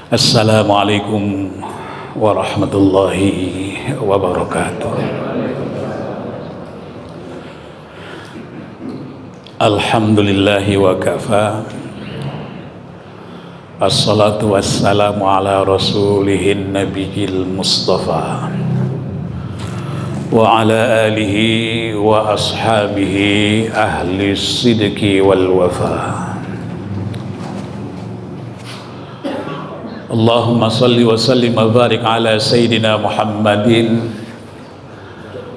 Assalamualaikum warahmatullahi wabarakatuh. Alhamdulillahi wa kafa. Assalatu wassalamu ala rasulihin nabiyil mustafa wa ala alihi wa ashabihi ahli sidqi wal wafa. Allahumma salli wa sallim wa barik ala Sayyidina Muhammadin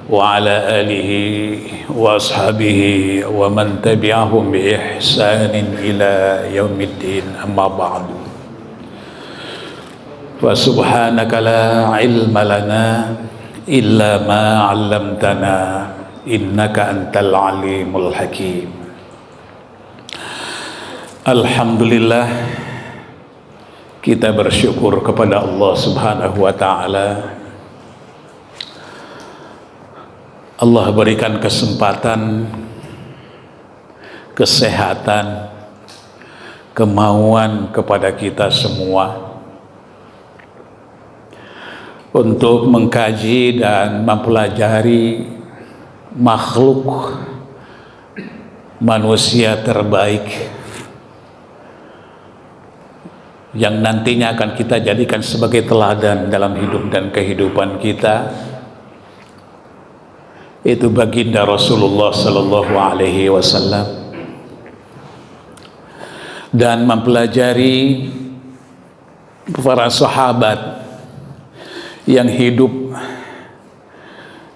wa ala alihi wa ashabihi wa man tabi'ahum bi ihsanin ila yaumiddin, amma ba'du. Wa subhanaka la ilma lana illa ma 'allamtana innaka antal alimul hakim. Alhamdulillah, kita bersyukur kepada Allah Subhanahu wa ta'ala. Allah berikan kesempatan, kesehatan, kemauan kepada kita semua untuk mengkaji dan mempelajari makhluk manusia terbaik yang nantinya akan kita jadikan sebagai teladan dalam hidup dan kehidupan kita, itu baginda Rasulullah Sallallahu Alaihi Wasallam, dan mempelajari para sahabat yang hidup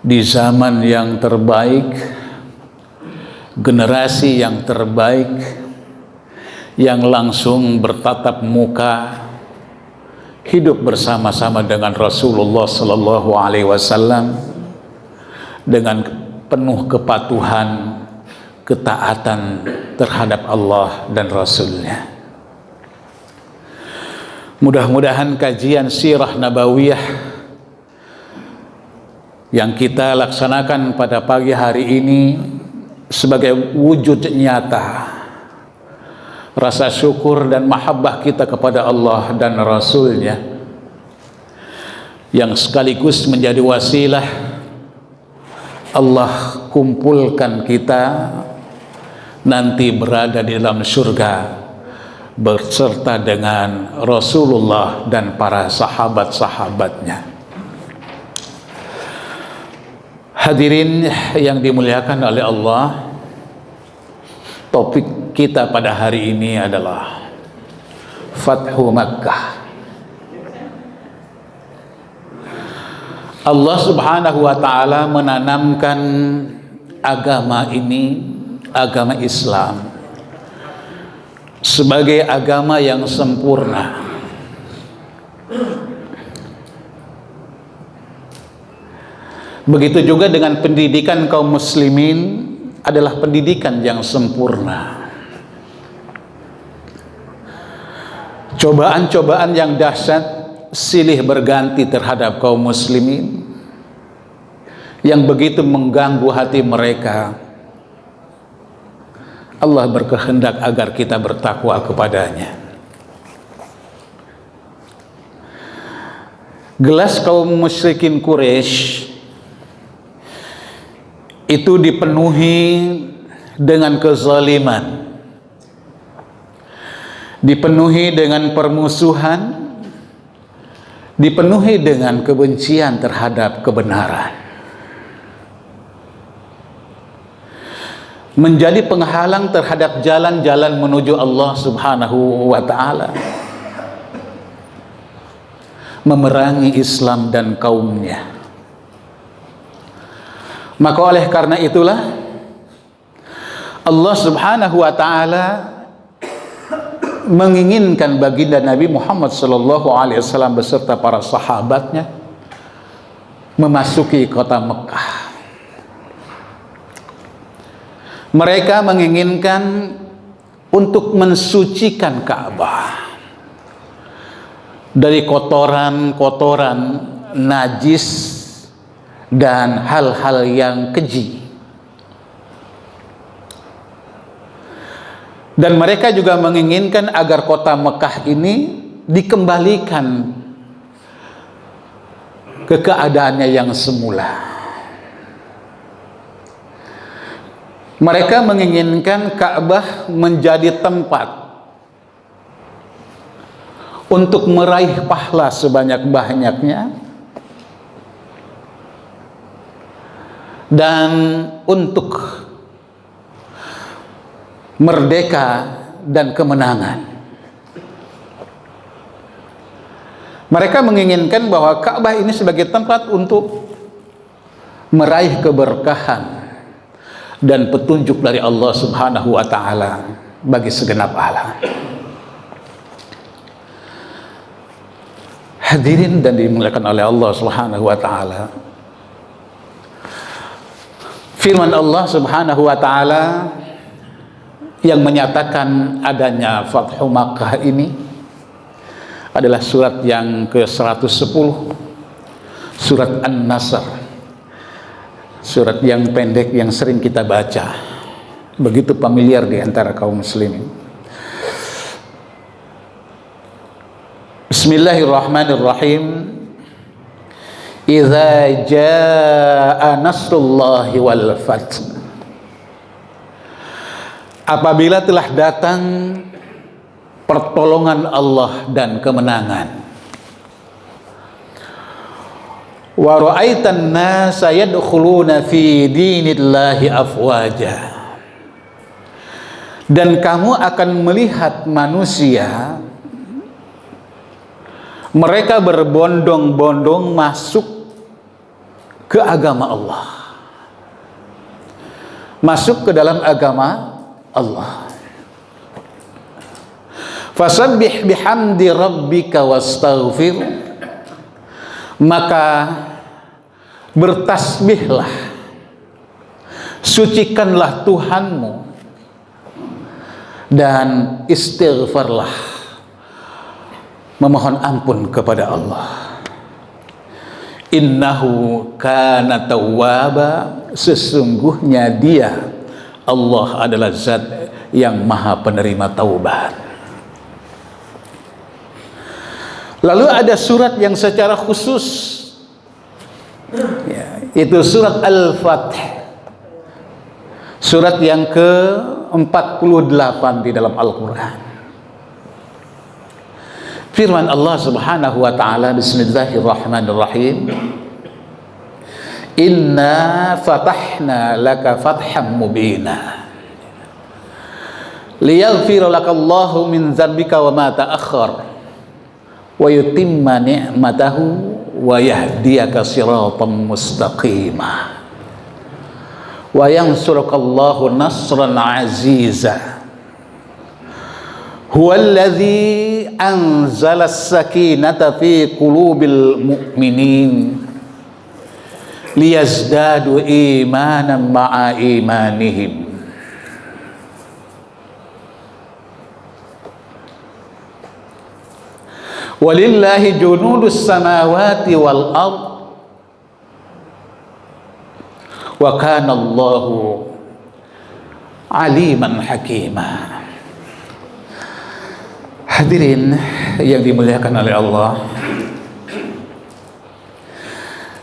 di zaman yang terbaik, generasi yang terbaik, yang langsung bertatap muka hidup bersama-sama dengan Rasulullah Sallallahu Alaihi Wasallam dengan penuh kepatuhan, ketaatan terhadap Allah dan Rasulnya. Mudah-mudahan kajian sirah nabawiyah yang kita laksanakan pada pagi hari ini sebagai wujud nyata rasa syukur dan mahabbah kita kepada Allah dan Rasulnya, yang sekaligus menjadi wasilah Allah kumpulkan kita nanti berada di dalam surga berserta dengan Rasulullah dan para sahabat-sahabatnya. Hadirin yang dimuliakan oleh Allah, topik kita pada hari ini adalah Fathu Makkah. Allah Subhanahu wa ta'ala menanamkan agama ini, agama Islam, sebagai agama yang sempurna. Begitu juga dengan pendidikan kaum muslimin adalah pendidikan yang sempurna. Cobaan-cobaan yang dahsyat silih berganti terhadap kaum muslimin yang begitu mengganggu hati mereka. Allah berkehendak agar kita bertakwa kepadanya. Gelas kaum musyrikin Quraisy itu dipenuhi dengan kezaliman, dipenuhi dengan permusuhan, dipenuhi dengan kebencian terhadap kebenaran, menjadi penghalang terhadap jalan-jalan menuju Allah Subhanahu wa ta'ala, memerangi Islam dan kaumnya. Maka oleh karena itulah Allah Subhanahu wa ta'ala menginginkan baginda Nabi Muhammad sallallahu alaihi wasallam beserta para sahabatnya memasuki kota Mekah. Mereka menginginkan untuk mensucikan Ka'bah dari kotoran-kotoran najis dan hal-hal yang keji. Dan mereka juga menginginkan agar kota Mekah ini dikembalikan ke keadaannya yang semula. Mereka menginginkan Ka'bah menjadi tempat untuk meraih pahala sebanyak-banyaknya dan untuk merdeka dan kemenangan. Mereka menginginkan bahwa Ka'bah ini sebagai tempat untuk meraih keberkahan dan petunjuk dari Allah Subhanahu wa taala bagi segenap alam. Hadirin dan dimuliakan oleh Allah Subhanahu wa taala. Firman Allah Subhanahu wa taala yang menyatakan adanya Fathu Makkah ini adalah surat yang ke-110, surat An-Nasr. Surat yang pendek yang sering kita baca, begitu familiar di antara kaum muslimin. Bismillahirrahmanirrahim. Idza jaa nasrullahi wal fath. Apabila telah datang pertolongan Allah dan kemenangan. Wa ra'aitan nasa yadkhuluna fi dinillahi afwaja. Dan kamu akan melihat manusia, mereka berbondong-bondong masuk ke agama Allah, masuk ke dalam agama Allah. Fasabbih bihamdi rabbika wastaghfir. Maka bertasbihlah, sucikanlah Tuhanmu dan istighfarlah, memohon ampun kepada Allah. Innahu kana tawwaba, sesungguhnya Dia Allah adalah zat yang maha penerima taubat. Lalu ada surat yang secara khusus, ya, itu surat Al-Fath, surat yang ke-48 di dalam Al-Quran. Firman Allah Subhanahu wa ta'ala, bismillahirrahmanirrahim. Inna fatahna laka fatham mubina liyaghfira lakallahu min dzambika wa ma ta'akhkhar wa yutimma ni'matahu wa yahdiyaka siratan mustaqima wa yansurukallahu nasran aziza huwallazi anzala as-sakinata fi qulubil mu'minin liyazdadu imanan ma'a imanihim. Walillahi junudus samawati wal ard wa kana Allahu aliman hakima. Hadirin yang dimuliakan oleh Allah,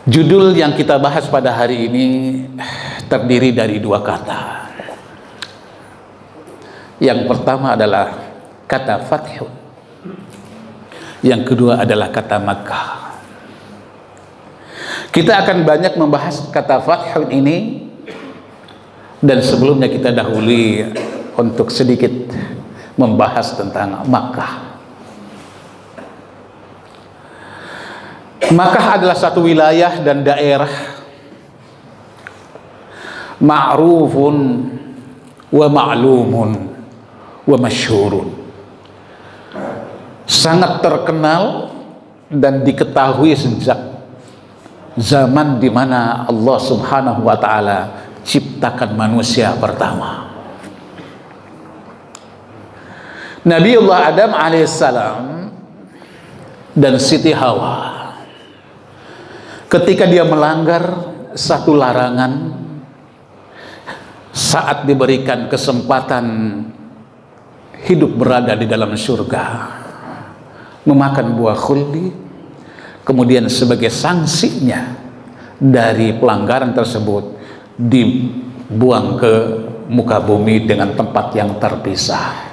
judul yang kita bahas pada hari ini terdiri dari dua kata. Yang pertama adalah kata Fathu, yang kedua adalah kata Makkah. Kita akan banyak membahas kata Fathu ini, dan sebelumnya kita dahului untuk sedikit membahas tentang Makkah. Makkah adalah satu wilayah dan daerah ma'rufun wa ma'lumun wa masyhurun, sangat terkenal dan diketahui sejak zaman di mana Allah Subhanahu wa taala ciptakan manusia pertama. Nabiullah Adam alaihissalam dan Siti Hawa, ketika dia melanggar satu larangan saat diberikan kesempatan hidup berada di dalam surga, memakan buah khuldi, kemudian sebagai sanksinya dari pelanggaran tersebut dibuang ke muka bumi dengan tempat yang terpisah.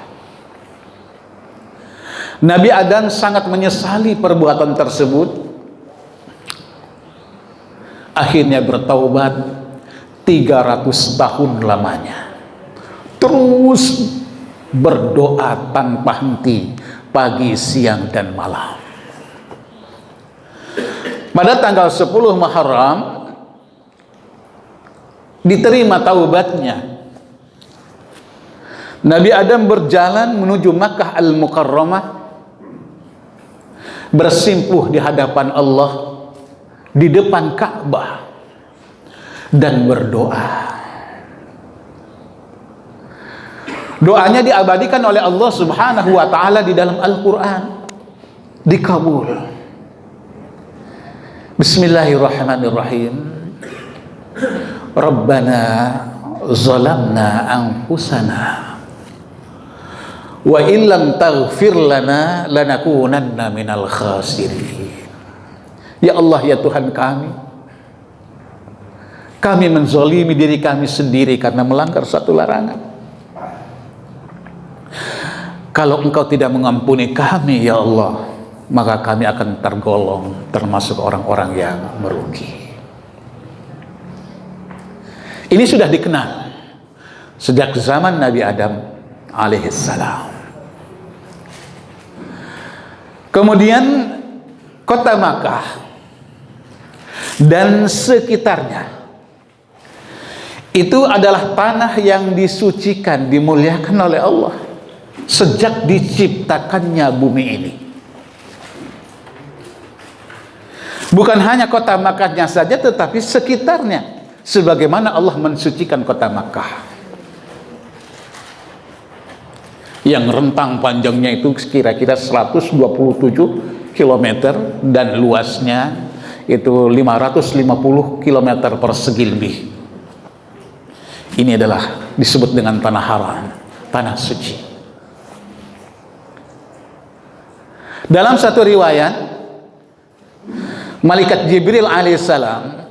Nabi Adam sangat menyesali perbuatan tersebut, akhirnya bertaubat 300 tahun lamanya, terus berdoa tanpa henti pagi, siang, dan malam. Pada tanggal 10 Muharram diterima taubatnya. Nabi Adam berjalan menuju Makkah Al-Mukarramah, bersimpuh di hadapan Allah di depan Ka'bah dan berdoa. Doanya diabadikan oleh Allah Subhanahu wa taala di dalam Al-Qur'an, dikabul. Bismillahirrahmanirrahim. Rabbana zalamna anfusana wa illam taghfir lana lanakunanna minal khasirin. Ya Allah, ya Tuhan kami menzalimi diri kami sendiri karena melanggar satu larangan. Kalau Engkau tidak mengampuni kami, ya Allah, maka kami akan tergolong termasuk orang-orang yang merugi. Ini sudah dikenal sejak zaman Nabi Adam alaihissalam. Kemudian kota Makkah dan sekitarnya itu adalah tanah yang disucikan, dimuliakan oleh Allah sejak diciptakannya bumi ini. Bukan hanya kota Makkahnya saja, tetapi sekitarnya, sebagaimana Allah mensucikan kota Makkah yang rentang panjangnya itu kira-kira 127 km dan luasnya itu 550 km persegi lebih. Ini adalah disebut dengan tanah haram, tanah suci. Dalam satu riwayat, Malaikat Jibril alaihissalam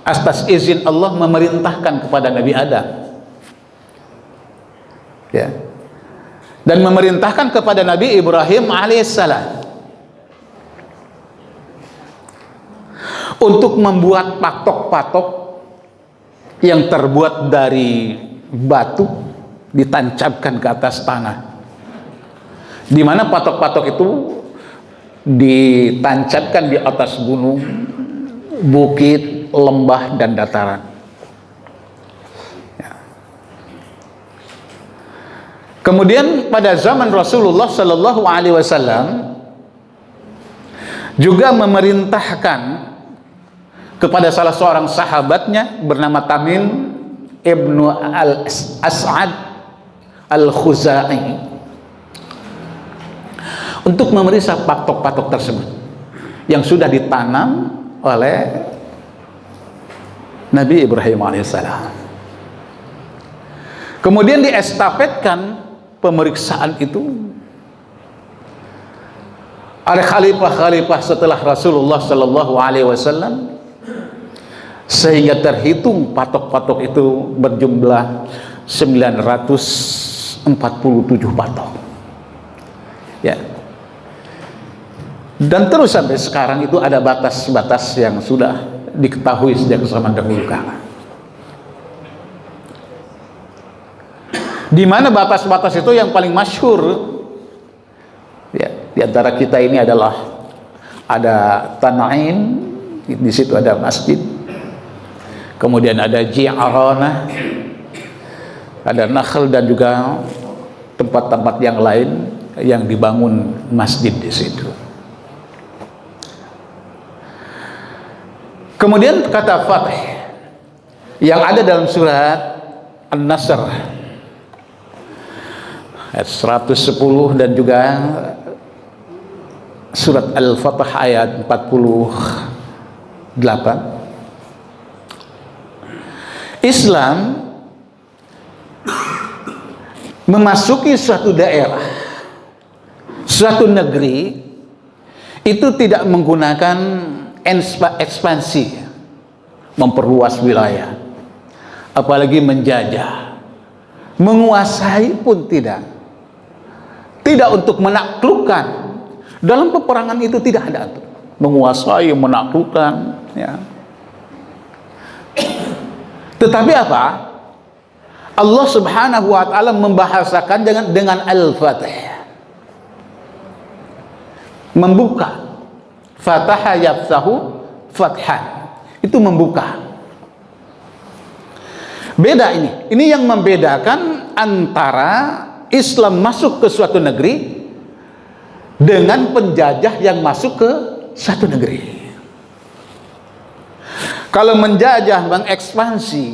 atas izin Allah memerintahkan kepada Nabi Adam, ya, dan memerintahkan kepada Nabi Ibrahim alaihissalam untuk membuat patok-patok yang terbuat dari batu ditancapkan ke atas tanah, di mana patok-patok itu ditancapkan di atas gunung, bukit, lembah, dan dataran. Ya. Kemudian pada zaman Rasulullah Sallallahu Alaihi Wasallam juga memerintahkan kepada salah seorang sahabatnya bernama Tamim ibnu al-As'ad al-Khuzai untuk memeriksa patok-patok tersebut yang sudah ditanam oleh Nabi Ibrahim alaihissalam. Kemudian diestafetkan pemeriksaan itu oleh khalifah-khalifah setelah Rasulullah Sallallahu Alaihi Wasallam, sehingga terhitung patok-patok itu berjumlah 947 patok, ya. Dan terus sampai sekarang itu ada batas-batas yang sudah diketahui sejak zaman dahulu kala. Di mana batas-batas itu yang paling masyhur, ya, di antara kita ini adalah ada Tan'im, di situ ada masjid. Kemudian ada Ji'aranah, ada Nakhl, dan juga tempat-tempat yang lain yang dibangun masjid di situ. Kemudian kata Fatih yang ada dalam surat An-Nasr ayat 110 dan juga surat Al-Fatih ayat 48. Islam memasuki suatu daerah suatu negeri itu tidak menggunakan ekspansi, memperluas wilayah, apalagi menjajah, menguasai pun tidak untuk menaklukkan. Dalam peperangan itu tidak ada tuh menguasai, menaklukkan, ya. Tetapi apa? Allah Subhanahu wa taala membahasakan dengan al-Fatih. Membuka. Fataha yaftahu fathan. Itu membuka. Beda ini. Ini yang membedakan antara Islam masuk ke suatu negeri dengan penjajah yang masuk ke suatu negeri. Kalau menjajah, mengekspansi,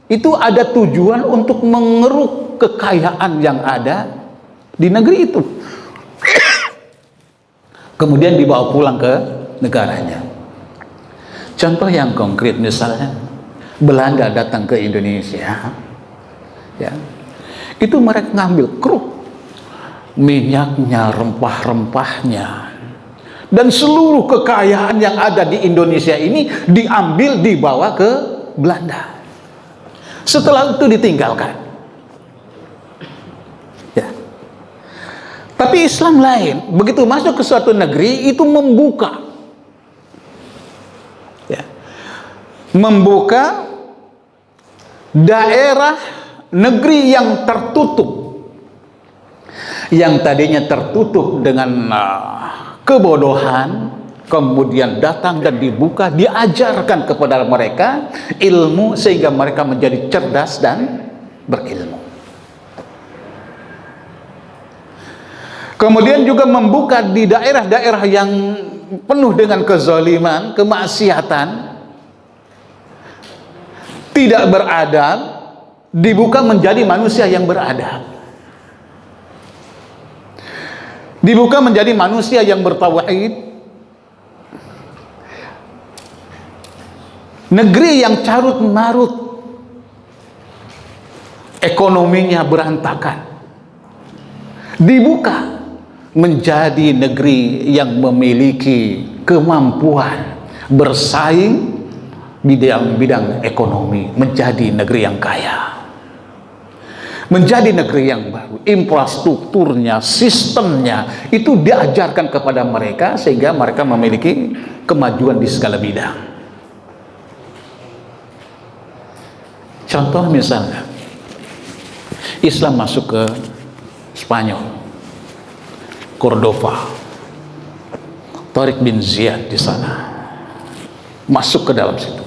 itu ada tujuan untuk mengeruk kekayaan yang ada di negeri itu. Kemudian dibawa pulang ke negaranya. Contoh yang konkret misalnya, Belanda datang ke Indonesia, ya, itu mereka ngambil kruk, minyaknya, rempah-rempahnya, dan seluruh kekayaan yang ada di Indonesia ini diambil, dibawa ke Belanda. Setelah itu ditinggalkan, ya. Tapi Islam lain, begitu masuk ke suatu negeri itu membuka, ya, membuka daerah negeri yang tertutup, yang tadinya tertutup dengan kebodohan, kemudian datang dan dibuka, diajarkan kepada mereka ilmu sehingga mereka menjadi cerdas dan berilmu. Kemudian juga membuka di daerah-daerah yang penuh dengan kezaliman, kemaksiatan, tidak beradab, dibuka menjadi manusia yang beradab, dibuka menjadi manusia yang bertauhid. Negeri yang carut marut, ekonominya berantakan, dibuka menjadi negeri yang memiliki kemampuan bersaing bidang-bidang ekonomi, menjadi negeri yang kaya, menjadi negeri yang baru. Infrastrukturnya, sistemnya itu diajarkan kepada mereka sehingga mereka memiliki kemajuan di segala bidang. Contoh misalnya, Islam masuk ke Spanyol, Cordova, Tariq bin Ziyad di sana masuk ke dalam situ.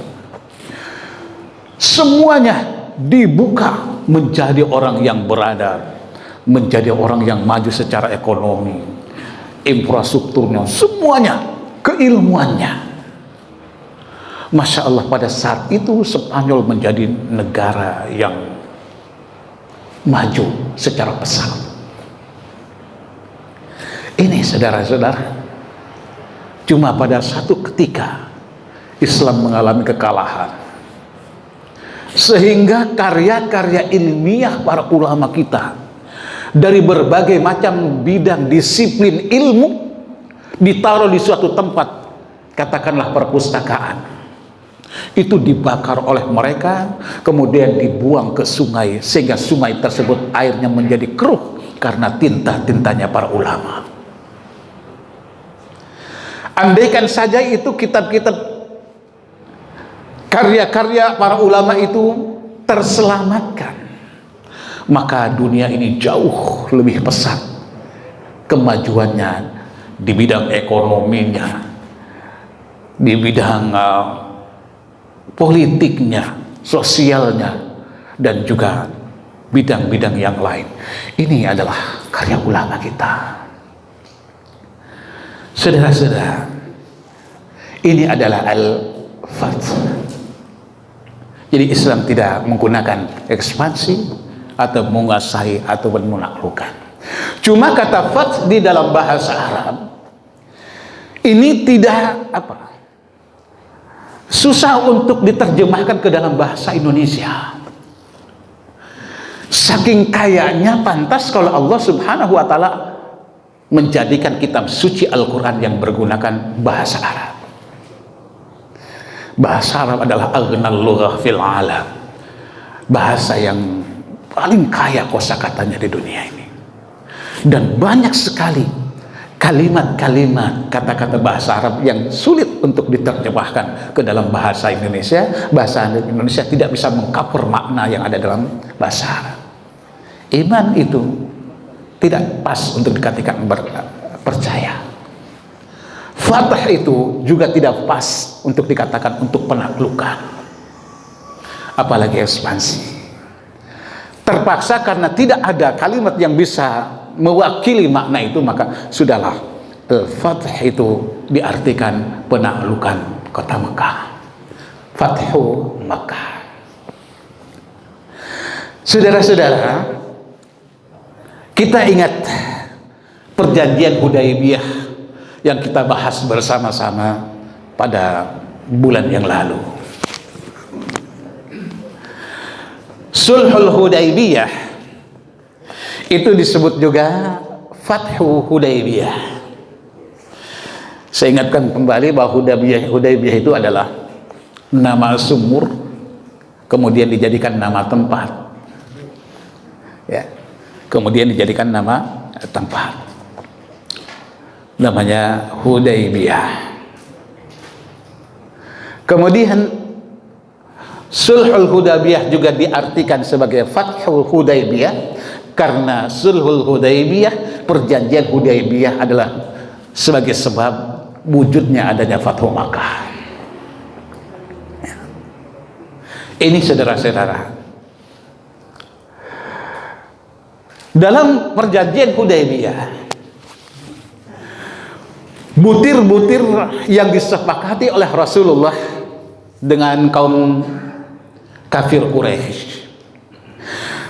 Semuanya dibuka menjadi orang yang beradab, menjadi orang yang maju secara ekonomi, infrastrukturnya, semuanya, keilmuannya. Masya Allah, pada saat itu Spanyol menjadi negara yang maju secara pesat. Ini saudara-saudara, cuma pada satu ketika Islam mengalami kekalahan, sehingga karya-karya ilmiah para ulama kita dari berbagai macam bidang disiplin ilmu ditaruh di suatu tempat, katakanlah perpustakaan, itu dibakar oleh mereka, kemudian dibuang ke sungai, sehingga sungai tersebut airnya menjadi keruh karena tinta-tintanya para ulama. Andaikan saja itu kitab-kitab karya-karya para ulama itu terselamatkan, maka dunia ini jauh lebih pesat kemajuannya di bidang ekonominya, di bidang politiknya, sosialnya, dan juga bidang-bidang yang lain. Ini adalah karya ulama kita. Saudara-saudara, ini adalah al-fath. Jadi Islam tidak menggunakan ekspansi atau menguasai atau menaklukkan. Cuma kata fath di dalam bahasa Arab ini tidak susah untuk diterjemahkan ke dalam bahasa Indonesia. Saking kayanya, pantas kalau Allah Subhanahu wa taala menjadikan kitab suci Al-Quran yang bergunakan bahasa Arab. Bahasa Arab adalah aghnal lughah fil alam, bahasa yang paling kaya kosakatanya di dunia ini, dan banyak sekali kalimat-kalimat, kata-kata bahasa Arab yang sulit untuk diterjemahkan ke dalam bahasa Indonesia. Bahasa Indonesia tidak bisa mengcover makna yang ada dalam bahasa Arab. Iman itu tidak pas untuk dikatakan percaya. Fatah itu juga tidak pas untuk dikatakan untuk penaklukan, apalagi ekspansi. Terpaksa karena tidak ada kalimat yang bisa mewakili makna itu, maka sudahlah, Fath itu diartikan penaklukan kota Mekah, Fathu Mekah. Saudara-saudara, kita ingat perjanjian Hudaybiyah yang kita bahas bersama-sama pada bulan yang lalu. Sulhul Hudaybiyah itu disebut juga Fathu Hudaybiyah. Saya ingatkan kembali bahwa Hudaybiyah itu adalah nama sumur kemudian dijadikan nama tempat, ya, kemudian dijadikan nama tempat, namanya Hudaybiyah. Kemudian Sulhul Hudaybiyah juga diartikan sebagai Fathul Hudaybiyah karena Sulhul Hudaybiyah, perjanjian Hudaybiyah adalah sebagai sebab wujudnya adanya Fathu Makkah. Ini saudara-saudara, dalam perjanjian Hudaybiyah, butir-butir yang disepakati oleh Rasulullah dengan kaum kafir Quraisy,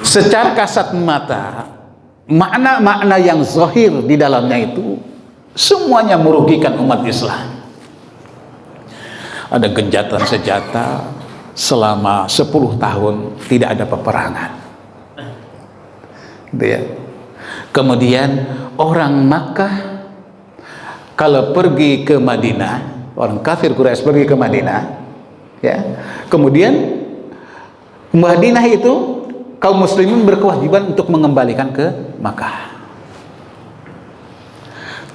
secara kasat mata makna-makna yang zahir di dalamnya itu semuanya merugikan umat Islam. Ada genjatan senjata selama 10 tahun, tidak ada peperangan, gitu ya. Kemudian orang Makkah kalau pergi ke Madinah, orang kafir Quraisy pergi ke Madinah, ya, kemudian Madinah itu kaum muslimin berkewajiban untuk mengembalikan ke Makkah.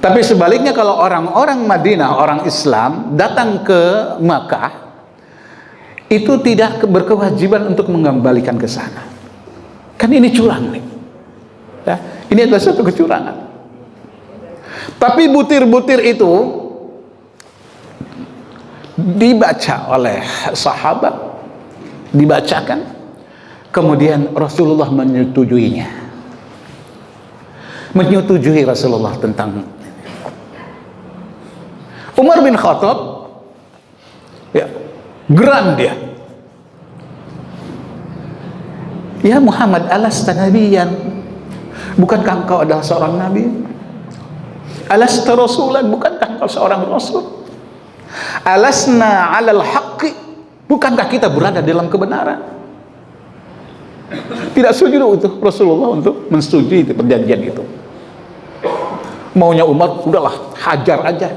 Tapi sebaliknya kalau orang-orang Madinah, orang Islam datang ke Makkah, itu tidak berkewajiban untuk mengembalikan ke sana. Kan ini curang nih, ya, ini adalah suatu kecurangan. Tapi butir-butir itu dibaca oleh sahabat, dibacakan, kemudian Rasulullah menyetujuinya, menyetujui Rasulullah tentang Umar bin Khattab, ya, geram dia. Ya Muhammad, alasta nabiyan, bukankah engkau adalah seorang nabi? Alasta rasulan, bukankah engkau seorang rasul? Alasna alal haqqi, bukankah kita berada dalam kebenaran? Tidak setuju itu Rasulullah untuk mensetujui itu perjanjian itu. Maunya Umar, udahlah hajar aja,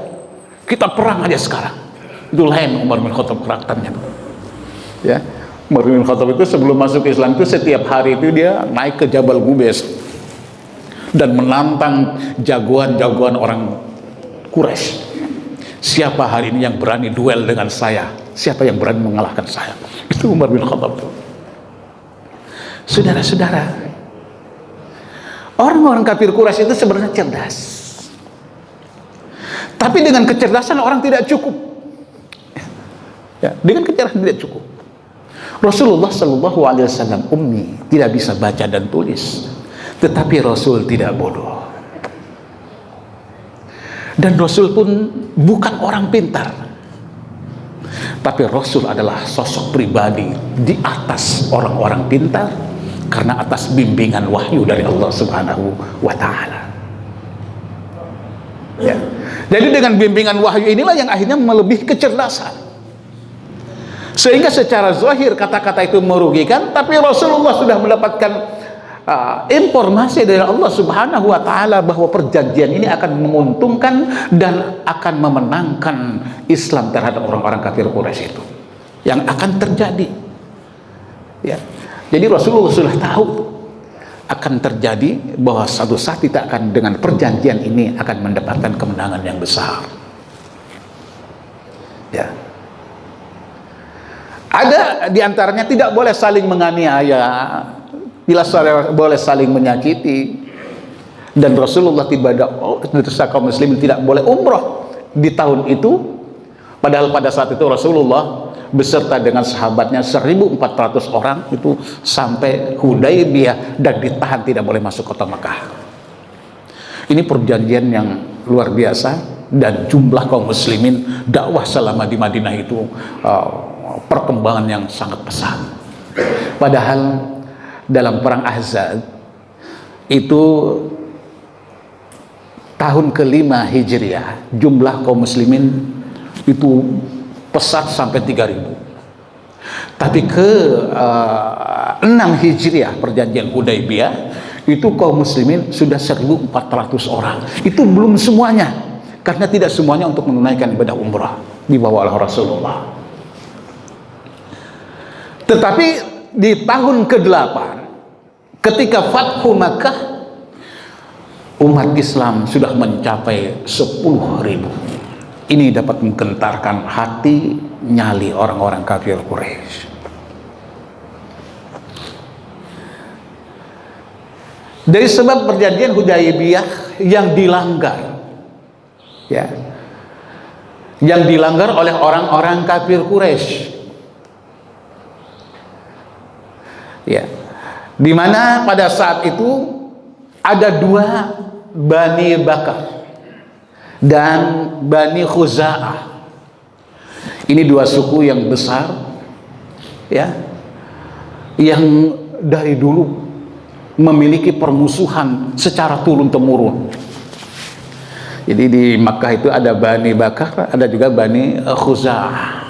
kita perang aja sekarang. Itu lain Umar bin Khattab karakternya, ya. Umar bin Khattab itu sebelum masuk Islam itu setiap hari itu dia naik ke Jabal Gubes dan menantang jagoan-jagoan orang Quraisy. Siapa hari ini yang berani duel dengan saya? Siapa yang berani mengalahkan saya? Itu Umar bin Khattab. Saudara-saudara, orang-orang kafir Quraisy itu sebenarnya cerdas. Tapi dengan kecerdasan orang tidak cukup. Ya, dengan kecerdasan tidak cukup. Rasulullah Shallallahu Alaihi Wasallam ummi, tidak bisa baca dan tulis, tetapi Rasul tidak bodoh. Dan Rasul pun bukan orang pintar, tapi Rasul adalah sosok pribadi di atas orang-orang pintar karena atas bimbingan wahyu dari Allah Subhanahu wa Ta'ala. Ya. Jadi dengan bimbingan wahyu inilah yang akhirnya melebihi kecerdasan, sehingga secara zahir kata-kata itu merugikan, tapi Rasulullah sudah mendapatkan informasi dari Allah Subhanahu wa taala bahwa perjanjian ini akan menguntungkan dan akan memenangkan Islam terhadap orang-orang kafir Quraisy itu. Yang akan terjadi. Ya. Jadi Rasulullah sudah tahu akan terjadi bahwa suatu saat kita akan dengan perjanjian ini akan mendapatkan kemenangan yang besar. Ya. Ada di antaranya tidak boleh saling menganiaya, tidak boleh saling menyakiti, dan Rasulullah kaum muslimin tidak boleh umroh di tahun itu. Padahal pada saat itu Rasulullah beserta dengan sahabatnya 1.400 orang itu sampai Hudaybiyah dan ditahan tidak boleh masuk kota Makkah. Ini perjanjian yang luar biasa, dan jumlah kaum muslimin dakwah selama di Madinah itu perkembangan yang sangat pesat. Padahal dalam perang Ahzab itu tahun ke-5 Hijriah, jumlah kaum muslimin itu pesat sampai 3.000. Tapi ke-6 Hijriah perjanjian Hudaybiyah itu kaum muslimin sudah 1.400 orang. Itu belum semuanya, karena tidak semuanya untuk menunaikan ibadah umrah dibawa oleh Rasulullah. Tetapi di tahun ke-8 ketika Fathu Makkah, umat Islam sudah mencapai 10.000. Ini dapat menggentarkan hati, nyali orang-orang kafir Quraisy. Dari sebab perjanjian Hudaybiyah yang dilanggar, ya, yang dilanggar oleh orang-orang kafir Quraisy. Ya, di mana pada saat itu ada 2 Bani Bakar dan Bani Khuza'ah. Ini 2 suku yang besar, ya, yang dari dulu memiliki permusuhan secara turun-temurun. Jadi di Makkah itu ada Bani Bakar, ada juga Bani Khuza'ah.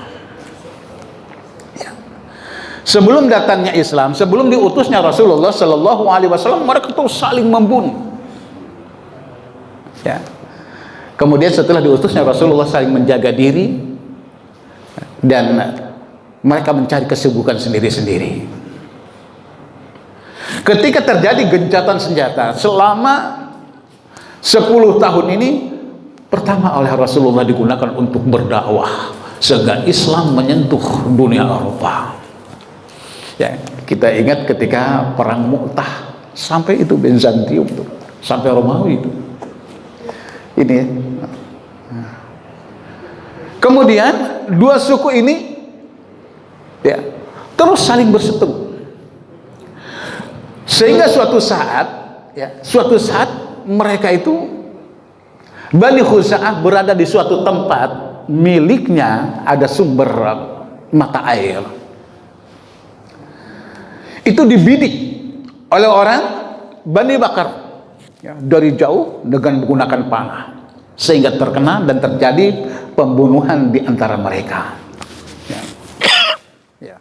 Sebelum datangnya Islam, sebelum diutusnya Rasulullah Sallallahu Alaihi Wasallam, mereka itu saling membunuh. Ya. Kemudian setelah diutusnya Rasulullah saling menjaga diri, dan mereka mencari kesibukan sendiri-sendiri. Ketika terjadi gencatan senjata selama 10 tahun ini, pertama oleh Rasulullah digunakan untuk berdakwah sehingga Islam menyentuh dunia Eropa. Ya, kita ingat ketika perang Mu'tah, sampai itu Bizantium tuh, sampai Romawi itu. Ini ya. Kemudian 2 suku ini, ya, terus saling berseteru. Sehingga suatu saat, ya, mereka itu Bani Khuza'ah berada di suatu tempat miliknya, ada sumber mata air. Itu dibidik oleh orang Bani Bakar, ya, dari jauh dengan menggunakan panah, sehingga terkena dan terjadi pembunuhan di antara mereka. Ya. Ya.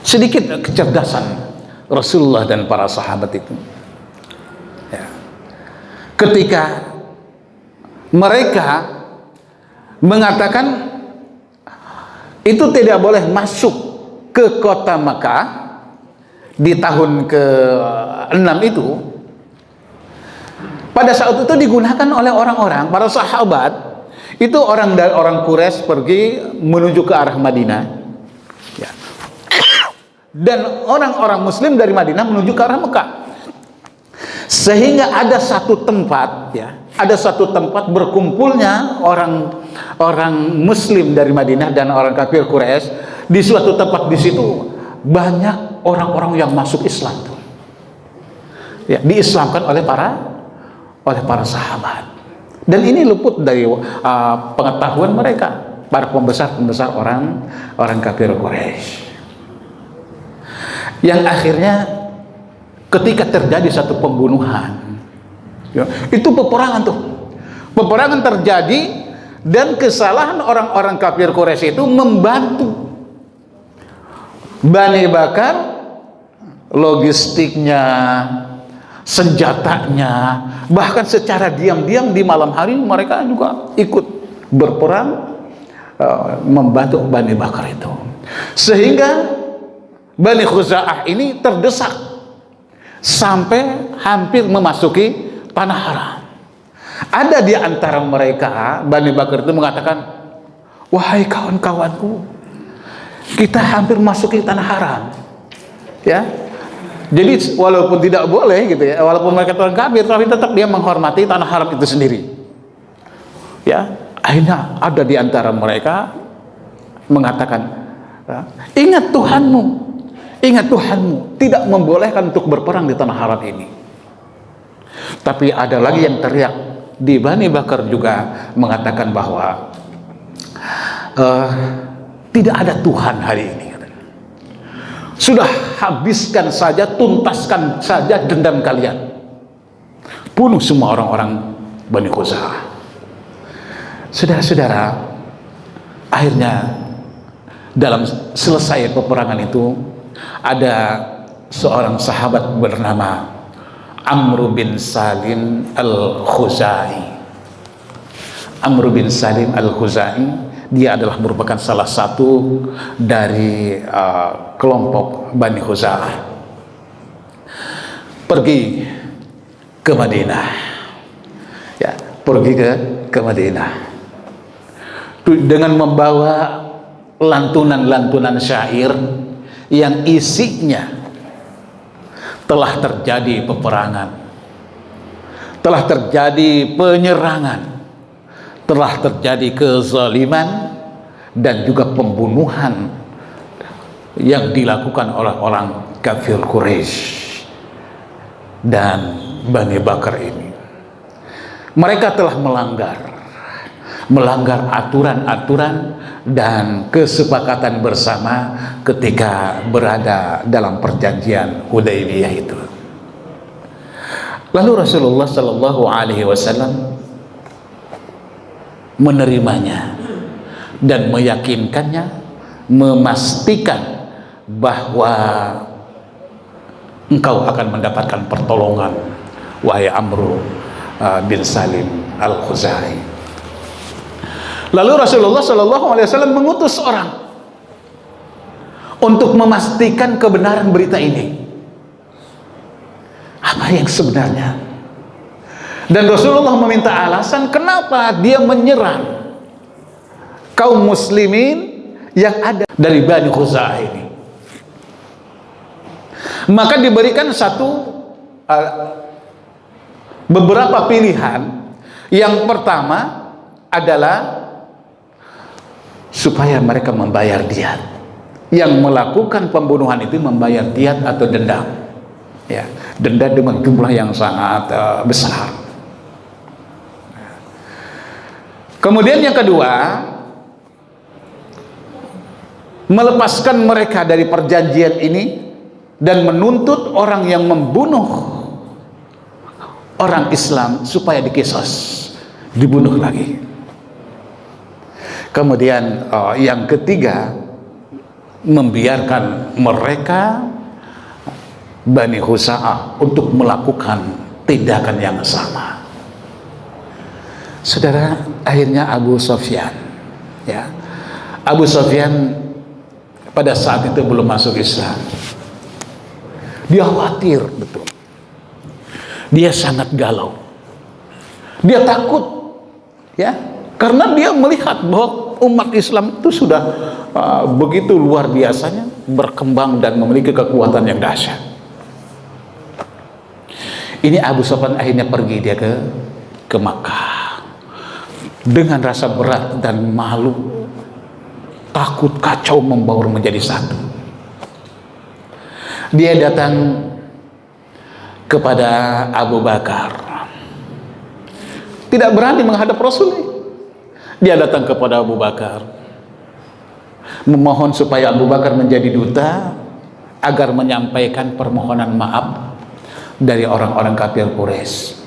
Sedikit kecerdasan Rasulullah dan para sahabat itu, ya, ketika mereka mengatakan itu tidak boleh masuk ke kota Makkah di tahun ke-6 itu, pada saat itu digunakan oleh orang-orang, para sahabat itu, orang dari orang Quraisy pergi menuju ke arah Madinah, ya, dan orang-orang Muslim dari Madinah menuju ke arah Mekah, sehingga ada satu tempat, ya, ada satu tempat berkumpulnya orang Muslim dari Madinah dan orang kafir Quraisy. Di suatu tempat di situ banyak orang-orang yang masuk Islam tuh, ya, diislamkan oleh para sahabat. Dan ini luput dari pengetahuan mereka, para pembesar orang kafir Quraisy, yang akhirnya ketika terjadi satu pembunuhan, ya, itu peperangan terjadi, dan kesalahan orang-orang kafir Quraisy itu membantu Bani Bakar logistiknya, senjatanya, bahkan secara diam-diam di malam hari mereka juga ikut berperang membantu Bani Bakar itu, sehingga Bani Khuza'ah ini terdesak sampai hampir memasuki tanah haram. Ada di antara mereka Bani Bakar itu mengatakan, wahai kawan-kawanku, kita hampir masuki tanah haram, ya. Jadi walaupun tidak boleh gitu ya, walaupun mereka orang kafir, tapi tetap dia menghormati tanah haram itu sendiri. Ya, akhirnya ada di antara mereka mengatakan, ingat Tuhanmu tidak membolehkan untuk berperang di tanah haram ini. Tapi ada lagi yang teriak di Bani Bakar juga mengatakan bahwa tidak ada Tuhan hari ini. Sudah habiskan saja, tuntaskan saja dendam kalian. Bunuh semua orang-orang Bani Khuza'ah. Saudara-saudara, akhirnya dalam selesai peperangan itu ada seorang sahabat bernama Amr bin Salim Al-Khuzai. Amr bin Salim Al-Khuzai, dia adalah merupakan salah satu dari kelompok Bani Khuza'ah. Pergi ke Madinah, ya, pergi ke Madinah dengan membawa lantunan-lantunan syair yang isinya telah terjadi peperangan, telah terjadi penyerangan, telah terjadi kezaliman dan juga pembunuhan yang dilakukan oleh orang kafir Quraisy dan Bani Bakar ini. Mereka telah melanggar aturan-aturan dan kesepakatan bersama ketika berada dalam perjanjian Hudaybiyah itu. Lalu Rasulullah Shallallahu Alaihi Wasallam menerimanya dan meyakinkannya, memastikan bahwa engkau akan mendapatkan pertolongan, wahai Amr bin Salim Al-Khuzai. Lalu Rasulullah Shallallahu Alaihi Wasallam mengutus orang untuk memastikan kebenaran berita ini. Apa yang sebenarnya? Dan Rasulullah meminta alasan kenapa dia menyerang kaum muslimin yang ada dari Bani Khuza'ah ini. Maka diberikan beberapa pilihan. Yang pertama adalah supaya mereka membayar diat. Yang melakukan pembunuhan itu membayar diat atau denda, ya, denda dengan jumlah yang sangat besar. Kemudian yang kedua, melepaskan mereka dari perjanjian ini dan menuntut orang yang membunuh orang Islam supaya dikisos, dibunuh lagi. Kemudian yang ketiga, membiarkan mereka Bani Khuza'ah untuk melakukan tindakan yang sama. Saudara, akhirnya Abu Sufyan, ya, Abu Sufyan pada saat itu belum masuk Islam. Dia khawatir betul. Dia sangat galau. Dia takut, ya, karena dia melihat bahwa umat Islam itu sudah begitu luar biasanya berkembang dan memiliki kekuatan yang dahsyat. Ini Abu Sufyan akhirnya pergi dia ke Makkah dengan rasa berat dan malu, takut, kacau, membaur menjadi satu. Dia datang kepada Abu Bakar, tidak berani menghadap Rasul. Dia datang kepada Abu Bakar, memohon supaya Abu Bakar menjadi duta agar menyampaikan permohonan maaf dari orang-orang kafir Quraisy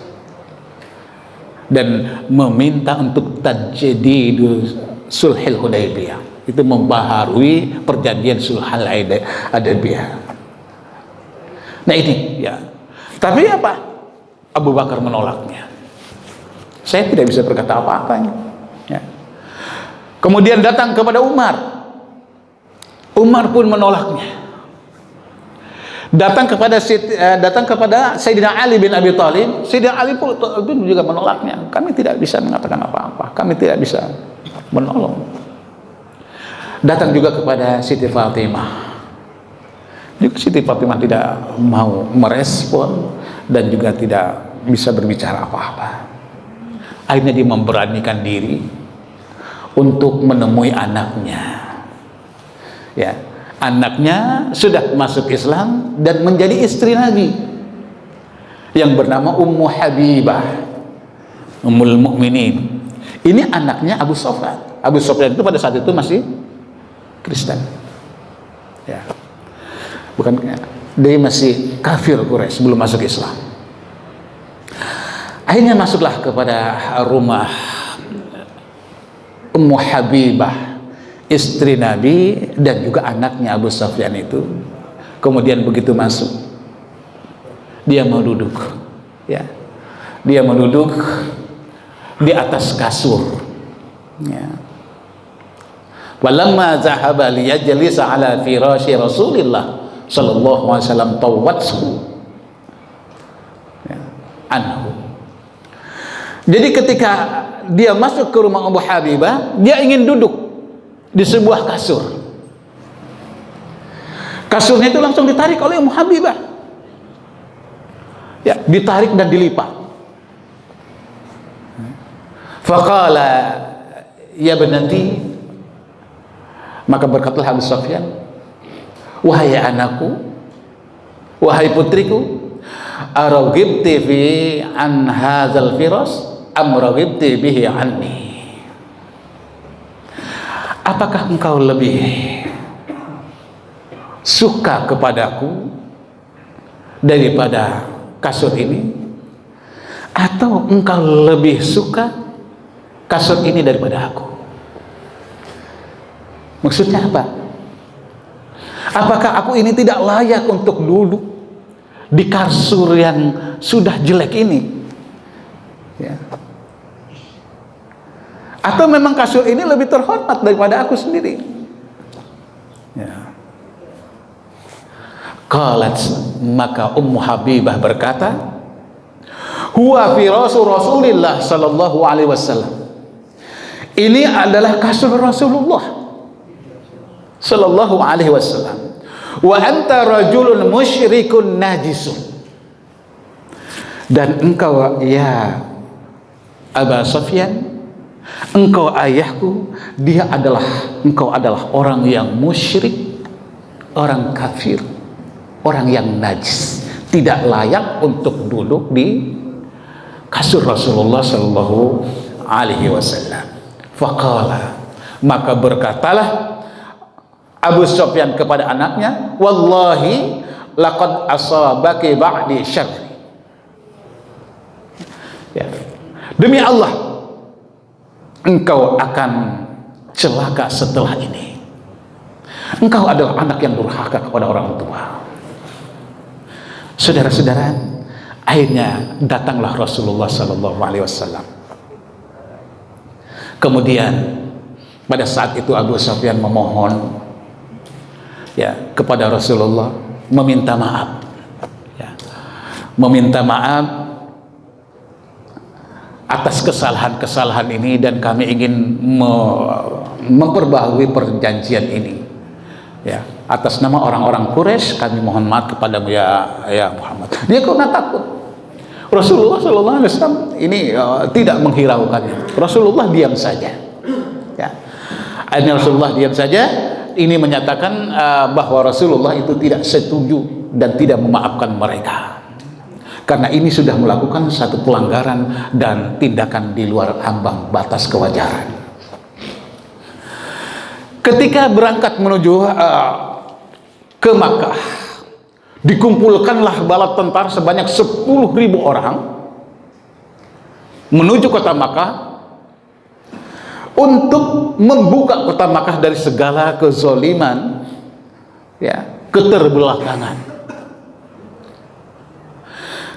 dan meminta untuk tajdid sulhul Hudaybiyah, itu membaharui perjanjian sulhul Hudaybiyah. Nah ini ya. Tapi apa? Abu Bakar menolaknya. Saya tidak bisa berkata apa-apa ya. Kemudian datang kepada Umar. Umar pun menolaknya. Datang kepada Sayyidina Ali bin Abi Thalib. Sayyidina Ali pun juga menolaknya. Kami tidak bisa mengatakan apa-apa. Kami tidak bisa menolong. Datang juga kepada Siti Fatimah. Juga Siti Fatimah tidak mau merespon dan juga tidak bisa berbicara apa-apa. Akhirnya dia memberanikan diri untuk menemui anaknya. Ya, anaknya sudah masuk Islam dan menjadi istri Nabi yang bernama Ummu Habibah, Ummul Mukminin. Ini anaknya Abu Sufyan. Abu Sufyan itu pada saat itu masih Kristen. Ya. Bukan, dia masih kafir Quraisy, belum masuk Islam. Akhirnya masuklah kepada rumah Ummu Habibah, istri Nabi dan juga anaknya Abu Sufyan itu. Kemudian begitu masuk, dia mau duduk, ya, dia mau duduk di atas kasur. Ya. Walamma zahaba liyajlisa ala firasy Rasulillah sallallahu alaihi wasallam tawatsu ya, anhu. Jadi ketika dia masuk ke rumah Ummu Habibah, dia ingin duduk di sebuah kasur. Kasurnya itu langsung ditarik oleh Ummu Habibah. Ya, ditarik dan dilipat. Faqala ya benanti, maka berkatalah Abu Sufyan, wahai anakku, wahai putriku, araghibti fi an hadzal firas am raghibti bihi anni? Apakah engkau lebih suka kepadaku daripada kasur ini, atau engkau lebih suka kasur ini daripada aku? Maksudnya apa? Apakah aku ini tidak layak untuk duduk di kasur yang sudah jelek ini? Ya. Atau memang kasur ini lebih terhormat daripada aku sendiri? Ya. Qalat, maka Ummu Habibah berkata, huwa firasu Rasulillah sallallahu alaihi wasallam. Ini adalah kasur Rasulullah sallallahu alaihi wasallam. Wa anta rajulun musyrikun najisun. Dan engkau ya Aba Sufyan, engkau ayahku, engkau adalah orang yang musyrik, orang kafir, orang yang najis, tidak layak untuk duduk di kasur Rasulullah sallallahu alaihi wasallam. Faqala, maka berkatalah Abu Sufyan kepada anaknya, wallahi laqad asabaki ba'di syarri. Ya. Demi Allah, engkau akan celaka setelah ini. Engkau adalah anak yang durhaka kepada orang tua. Saudara-saudara, akhirnya datanglah Rasulullah sallallahu alaihi wasallam. Kemudian pada saat itu Abu Sufyan memohon ya kepada Rasulullah, meminta maaf, ya, meminta maaf atas kesalahan-kesalahan ini, dan kami ingin memperbaharui perjanjian ini. Ya, atas nama orang-orang Quraisy kami mohon maaf kepadamu ya Muhammad. Dia kena takut. Rasulullah sallallahu alaihi wasallam ini tidak menghiraukannya. Rasulullah diam saja. Ya. Akhirnya Rasulullah diam saja. Ini menyatakan bahwa Rasulullah itu tidak setuju dan tidak memaafkan mereka, karena ini sudah melakukan satu pelanggaran dan tindakan di luar ambang batas kewajaran. Ketika berangkat menuju ke Makkah, dikumpulkanlah bala tentara sebanyak 10.000 orang menuju kota Makkah untuk membuka kota Makkah dari segala kezaliman, ya, keterbelakangan.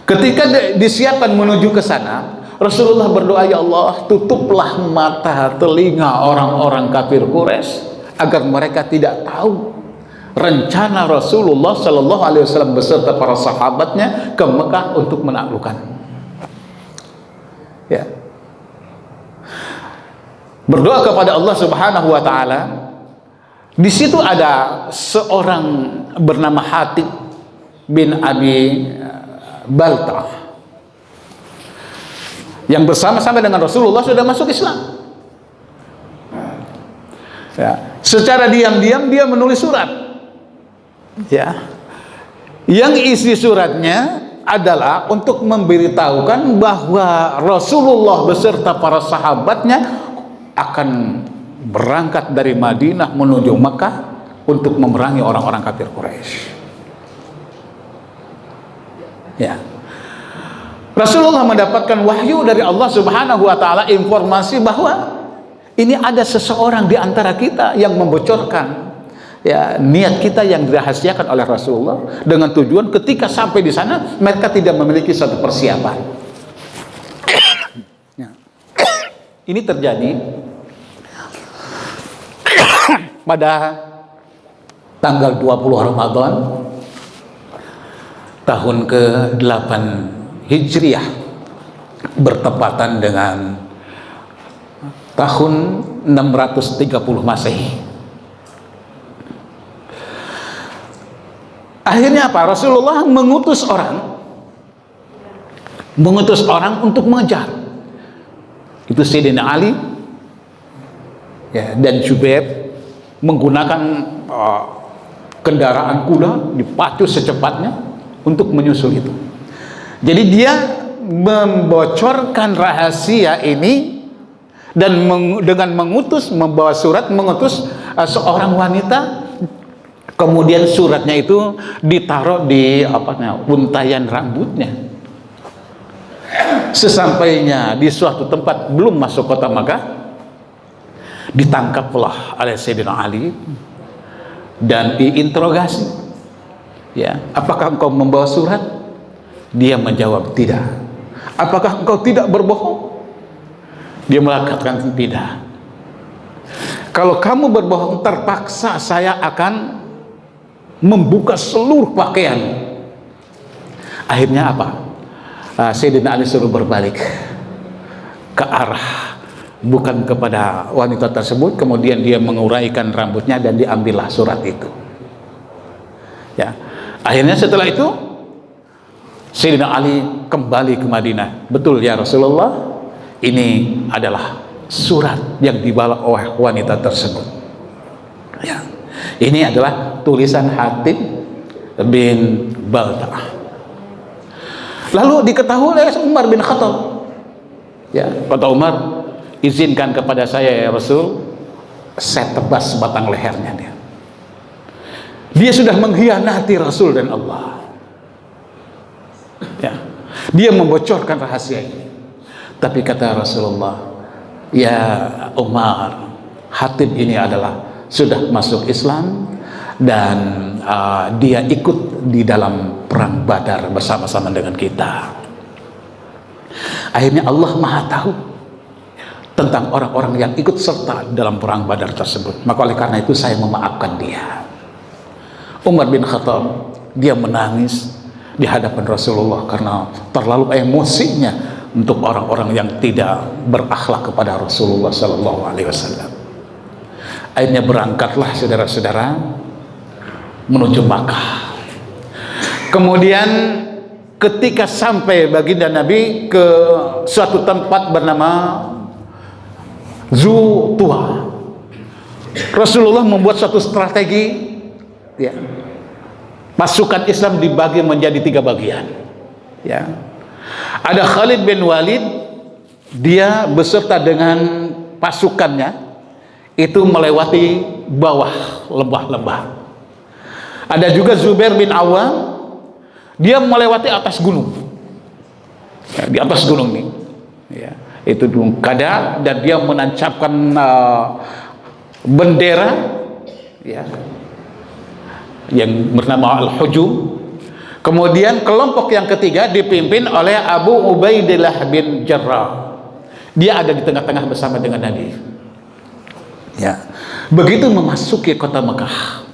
Ketika disiapkan menuju ke sana, Rasulullah berdoa, ya Allah, tutuplah mata telinga orang-orang kafir Quraisy agar mereka tidak tahu rencana Rasulullah Shallallahu Alaihi Wasallam beserta para sahabatnya ke Mekah untuk menaklukkan. Ya. Berdoa kepada Allah Subhanahu Wa Taala. Di situ ada seorang bernama Hatib bin Abi Baltah yang bersama-sama dengan Rasulullah sudah masuk Islam. Ya. Secara diam-diam dia menulis surat. Ya. Yang isi suratnya adalah untuk memberitahukan bahwa Rasulullah beserta para sahabatnya akan berangkat dari Madinah menuju Mekah untuk memerangi orang-orang kafir Quraisy. Ya. Rasulullah mendapatkan wahyu dari Allah Subhanahu wa taala, informasi bahwa ini ada seseorang di antara kita yang membocorkan ya niat kita yang dirahasiakan oleh Rasulullah, dengan tujuan ketika sampai di sana mereka tidak memiliki satu persiapan. Ya. Ini terjadi pada tanggal 20 Ramadan tahun ke-8 Hijriah, bertepatan dengan tahun 630 Masehi. Akhirnya apa? Rasulullah mengutus orang untuk mengejar. Itu Sayyidina Ali ya, dan Zubair menggunakan kendaraan kuda, dipacu secepatnya untuk menyusul itu. Jadi dia membocorkan rahasia ini dan dengan membawa surat, mengutus seorang wanita. Kemudian suratnya itu ditaruh di untayan rambutnya. Sesampainya di suatu tempat belum masuk kota Makkah, ditangkaplah oleh Sayyidina Ali dan diinterogasi. Ya, apakah engkau membawa surat? Dia menjawab tidak. Apakah engkau tidak berbohong? Dia mengatakan tidak. Kalau kamu berbohong, terpaksa saya akan membuka seluruh pakaian. Akhirnya apa? Sayyidina Ali suruh berbalik ke arah bukan kepada wanita tersebut. Kemudian dia menguraikan rambutnya dan diambillah surat itu. Ya. Akhirnya setelah itu Sayyidina Ali kembali ke Madinah. Betul ya Rasulullah, ini adalah surat yang dibawa oleh wanita tersebut. Ya. Ini adalah tulisan Hatib bin Baltah. Lalu diketahui oleh Umar bin Khattab. Ya, kata Umar, izinkan kepada saya ya Rasul, saya tebas batang lehernya dia. Dia sudah mengkhianati Rasul dan Allah. Ya, dia membocorkan rahasia ini. Tapi kata Rasulullah, ya Umar, Hatib ini adalah sudah masuk Islam dan dia ikut di dalam perang Badar bersama-sama dengan kita. Akhirnya Allah Maha tahu tentang orang-orang yang ikut serta dalam perang Badar tersebut. Maka oleh karena itu saya memaafkan dia. Umar bin Khattab, dia menangis di hadapan Rasulullah karena terlalu emosinya untuk orang-orang yang tidak berakhlak kepada Rasulullah Sallallahu Alaihi Wasallam. Akhirnya berangkatlah saudara-saudara menuju Makkah. Kemudian ketika sampai baginda Nabi ke suatu tempat bernama Zutua, Rasulullah membuat suatu strategi. Ya, pasukan Islam dibagi menjadi 3 bagian. Ya, ada Khalid bin Walid, dia beserta dengan pasukannya itu melewati bawah lembah-lembah. Ada juga Zubair bin Awam, dia melewati atas gunung. Ya, di atas gunung ini, ya, itu gunung Kada, dan dia menancapkan bendera, ya, yang bernama Al-Hujum. Kemudian kelompok yang ketiga dipimpin oleh Abu Ubaidillah bin Jarrah. Dia ada di tengah-tengah bersama dengan Nabi. Ya. Begitu memasuki kota Mekah,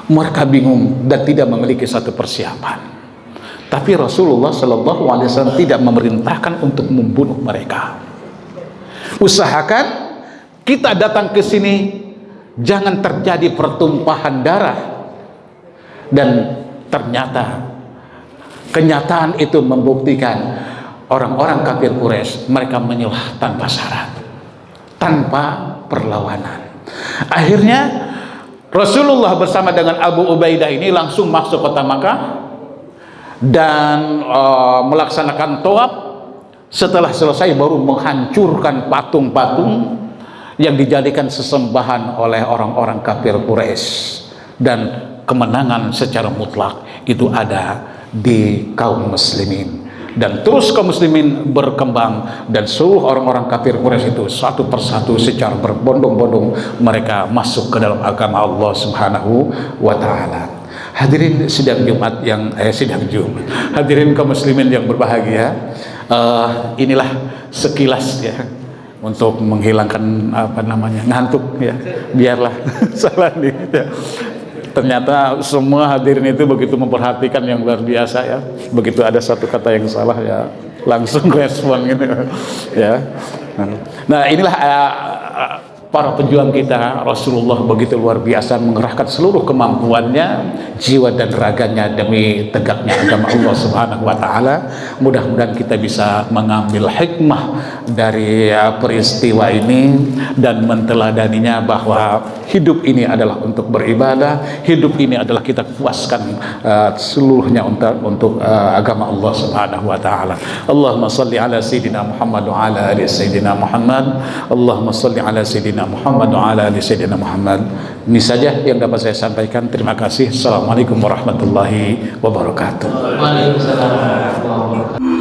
mereka bingung dan tidak memiliki satu persiapan. Tapi Rasulullah Shallallahu Alaihi Wasallam tidak memerintahkan untuk membunuh mereka. Usahakan kita datang ke sini jangan terjadi pertumpahan darah. Dan ternyata kenyataan itu membuktikan orang-orang kafir Quraisy mereka menyerah tanpa syarat, tanpa perlawanan. Akhirnya Rasulullah bersama dengan Abu Ubaidah ini langsung masuk kota Makkah dan melaksanakan tawaf. Setelah selesai baru menghancurkan patung-patung yang dijadikan sesembahan oleh orang-orang kafir Quraisy. Dan kemenangan secara mutlak itu ada di kaum muslimin, dan terus kaum muslimin berkembang, dan seluruh orang-orang kafir Quraisy itu satu persatu secara berbondong-bondong mereka masuk ke dalam agama Allah Subhanahu wa taala. Hadirin sidang Jumat yang hadirin kaum muslimin yang berbahagia, inilah sekilas ya untuk menghilangkan ngantuk ya, biarlah salah nih ya. Ternyata semua hadirin itu begitu memperhatikan yang luar biasa ya. Begitu ada satu kata yang salah ya langsung respon gitu ya. Nah inilah para pejuang kita. Rasulullah begitu luar biasa mengerahkan seluruh kemampuannya, jiwa dan raganya demi tegaknya agama Allah Subhanahu wa taala. Mudah-mudahan kita bisa mengambil hikmah dari peristiwa ini dan menteladaninya bahwa hidup ini adalah untuk beribadah, hidup ini adalah kita puaskan seluruhnya untuk agama Allah Subhanahu wa taala. Allahumma shalli ala sayidina Muhammad wa ala ali sayidina Muhammad. Allahumma shalli ala sayidina Muhammad wa ala ali sayidina Muhammad. Ini saja yang dapat saya sampaikan. Terima kasih. Assalamualaikum warahmatullahi wabarakatuh. Waalaikumsalam warahmatullahi wabarakatuh.